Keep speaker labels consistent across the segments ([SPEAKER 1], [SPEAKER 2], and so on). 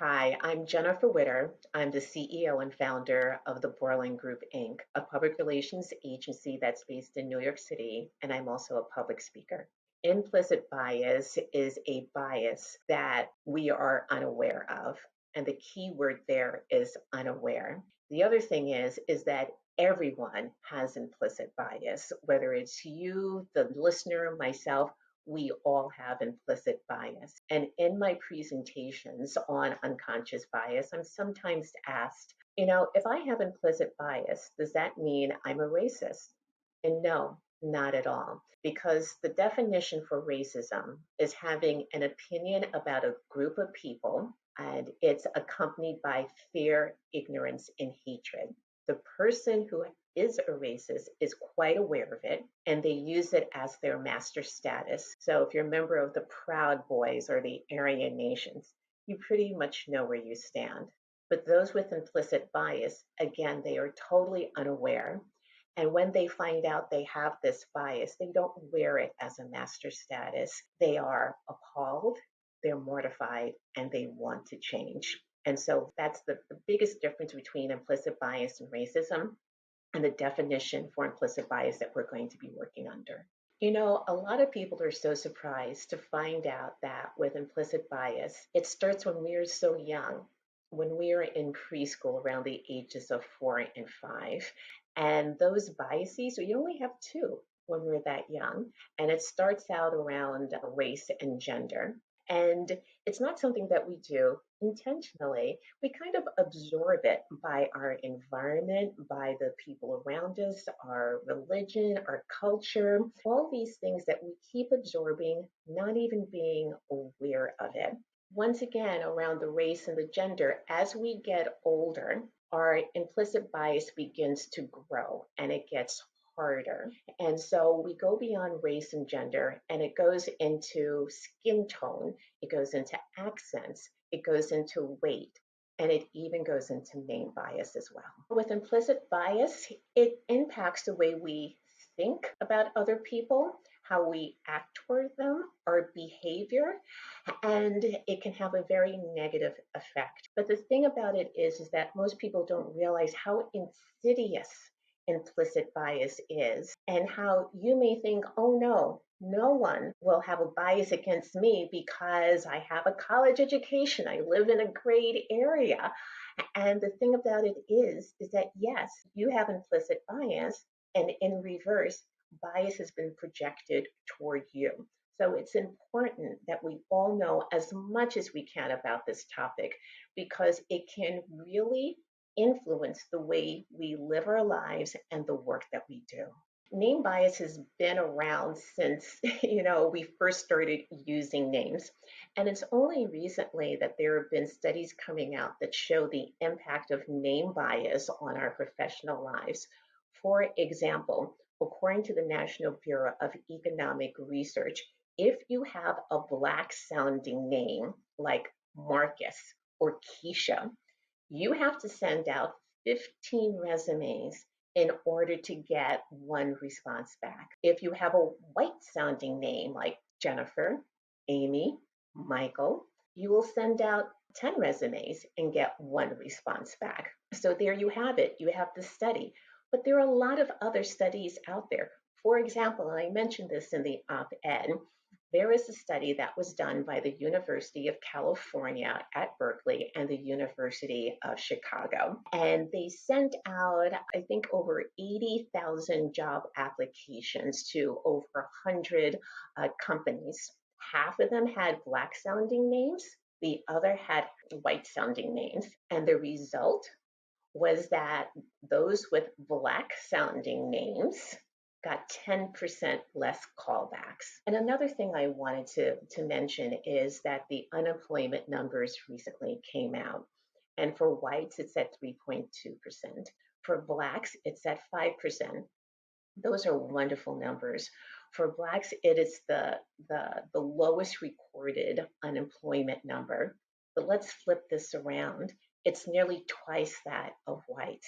[SPEAKER 1] Hi, I'm Jennefer Witter. I'm the CEO and founder of the Borland Group, Inc., a public relations agency that's based in New York City, and I'm also a public speaker. Implicit bias is a bias that we are unaware of, and the key word there is unaware. The other thing is that everyone has implicit bias, whether it's you, the listener, myself, we all have implicit bias. And in my presentations on unconscious bias, I'm sometimes asked, if I have implicit bias, does that mean I'm a racist? And no, not at all. Because the definition for racism is having an opinion about a group of people, and it's accompanied by fear, ignorance, and hatred. The person who is a racist is quite aware of it, and they use it as their master status. So if you're a member of the Proud Boys or the Aryan Nations, you pretty much know where you stand. But those with implicit bias, again, they are totally unaware. And when they find out they have this bias, they don't wear it as a master status. They are appalled, they're mortified, and they want to change. And so that's the biggest difference between implicit bias and racism, and the definition for implicit bias that we're going to be working under. A lot of people are so surprised to find out that with implicit bias, it starts when we are so young, when we are in preschool around the ages of 4 and 5. And those biases, we only have two when we're that young. And it starts out around race and gender. And it's not something that we do intentionally. We kind of absorb it by our environment, by the people around us, our religion, our culture, all these things that we keep absorbing, not even being aware of it. Once again, around the race and the gender, as we get older, our implicit bias begins to grow and it gets harder. And so we go beyond race and gender, and it goes into skin tone, it goes into accents, it goes into weight, and it even goes into name bias as well. With implicit bias, it impacts the way we think about other people, how we act toward them, our behavior, and it can have a very negative effect. But the thing about it is that most people don't realize how insidious implicit bias is, and how you may think, oh no one will have a bias against me because I have a college education, I live in a great area. And the thing about it is that yes, you have implicit bias, and in reverse, bias has been projected toward you. So it's important that we all know as much as we can about this topic, because it can really influence the way we live our lives and the work that we do. Name bias has been around since we first started using names, and it's only recently that there have been studies coming out that show the impact of name bias on our professional lives. For example, according to the National Bureau of Economic Research, if you have a Black sounding name like Marcus or Keisha, you have to send out 15 resumes in order to get one response back. If you have a white sounding name like Jennefer, Amy, Michael, you will send out 10 resumes and get one response back. So there you have it. You have the study. But there are a lot of other studies out there. For example, and I mentioned this in the op-ed, there is a study that was done by the University of California at Berkeley and the University of Chicago. And they sent out, I think, over 80,000 job applications to over 100 companies. Half of them had Black sounding names, the other had white sounding names. And the result was that those with Black sounding names got 10% less callbacks. And another thing I wanted to mention is that the unemployment numbers recently came out. And for whites, it's at 3.2%. For Blacks, it's at 5%. Those are wonderful numbers. For Blacks, it is the lowest recorded unemployment number. But let's flip this around. It's nearly twice that of whites.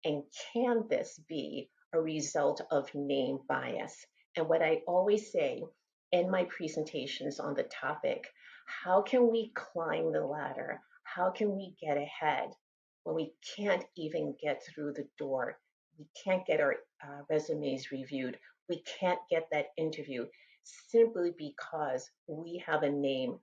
[SPEAKER 1] And can this be a result of name bias? And what I always say in my presentations on the topic, how can we climb the ladder? How can we get ahead when we can't even get through the door? We can't get our resumes reviewed. We can't get that interview simply because we have a name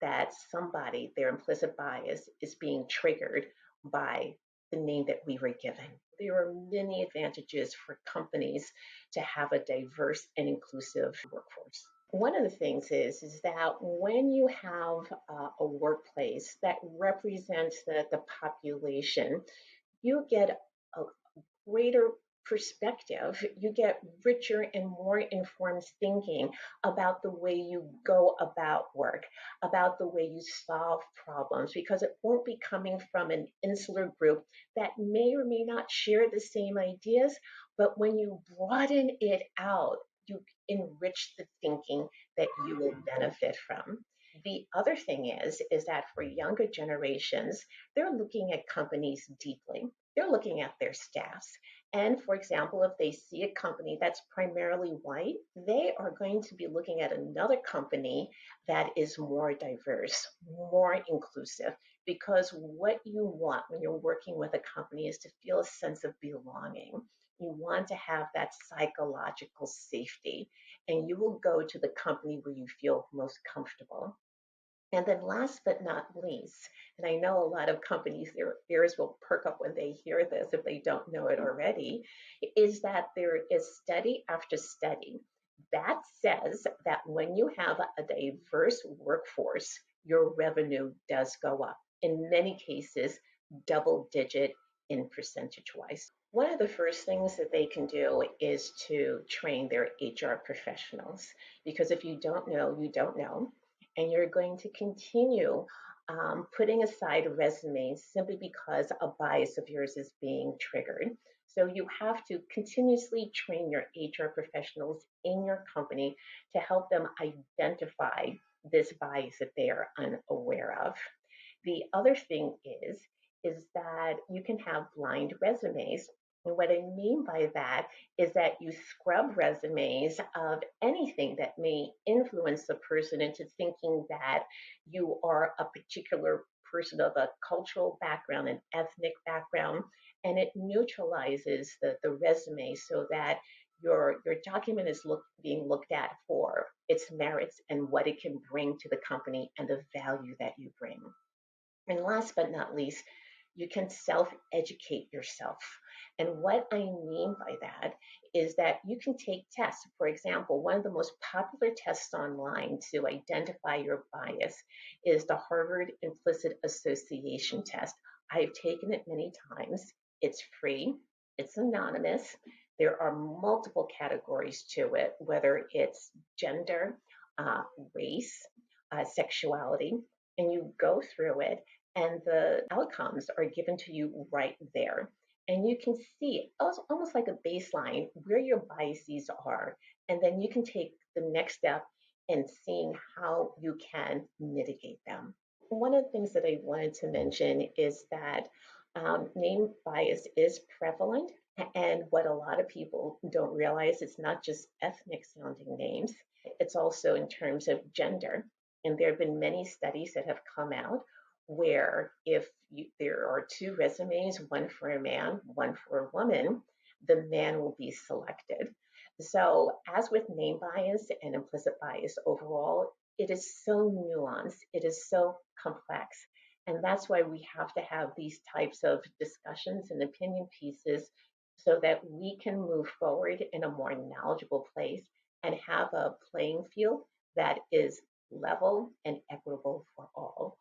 [SPEAKER 1] that somebody, their implicit bias, is being triggered by the name that we were given. There are many advantages for companies to have a diverse and inclusive workforce. One of the things is that when you have a workplace that represents the population, you get a greater perspective, you get richer and more informed thinking about the way you go about work, about the way you solve problems, because it won't be coming from an insular group that may or may not share the same ideas, but when you broaden it out, you enrich the thinking that you will benefit from. The other thing is that for younger generations, they're looking at companies deeply. They're looking at their staffs. And for example, if they see a company that's primarily white, they are going to be looking at another company that is more diverse, more inclusive, because what you want when you're working with a company is to feel a sense of belonging. You want to have that psychological safety, and you will go to the company where you feel most comfortable. And then last but not least, and I know a lot of companies, their ears will perk up when they hear this if they don't know it already, is that there is study after study that says that when you have a diverse workforce, your revenue does go up. In many cases, double digit in percentage wise. One of the first things that they can do is to train their HR professionals, because if you don't know, you don't know, and you're going to continue putting aside resumes simply because a bias of yours is being triggered. So you have to continuously train your HR professionals in your company to help them identify this bias that they are unaware of. The other thing is that you can have blind resumes. And what I mean by that is that you scrub resumes of anything that may influence the person into thinking that you are a particular person of a cultural background, an ethnic background, and it neutralizes the resume so that your document is being looked at for its merits and what it can bring to the company and the value that you bring. And last but not least, you can self educate yourself. And what I mean by that is that you can take tests. For example, one of the most popular tests online to identify your bias is the Harvard Implicit Association test. I've taken it many times. It's free, it's anonymous. There are multiple categories to it, whether it's gender, uh, race, sexuality, and you go through it and the outcomes are given to you right there. And you can see almost like a baseline where your biases are. And then you can take the next step in seeing how you can mitigate them. One of the things that I wanted to mention is that name bias is prevalent. And what a lot of people don't realize, it's not just ethnic sounding names, it's also in terms of gender. And there have been many studies that have come out where if there are two resumes, one for a man, one for a woman, the man will be selected. So, as with name bias and implicit bias overall, it is so nuanced, it is so complex. And that's why we have to have these types of discussions and opinion pieces so that we can move forward in a more knowledgeable place and have a playing field that is level and equitable for all.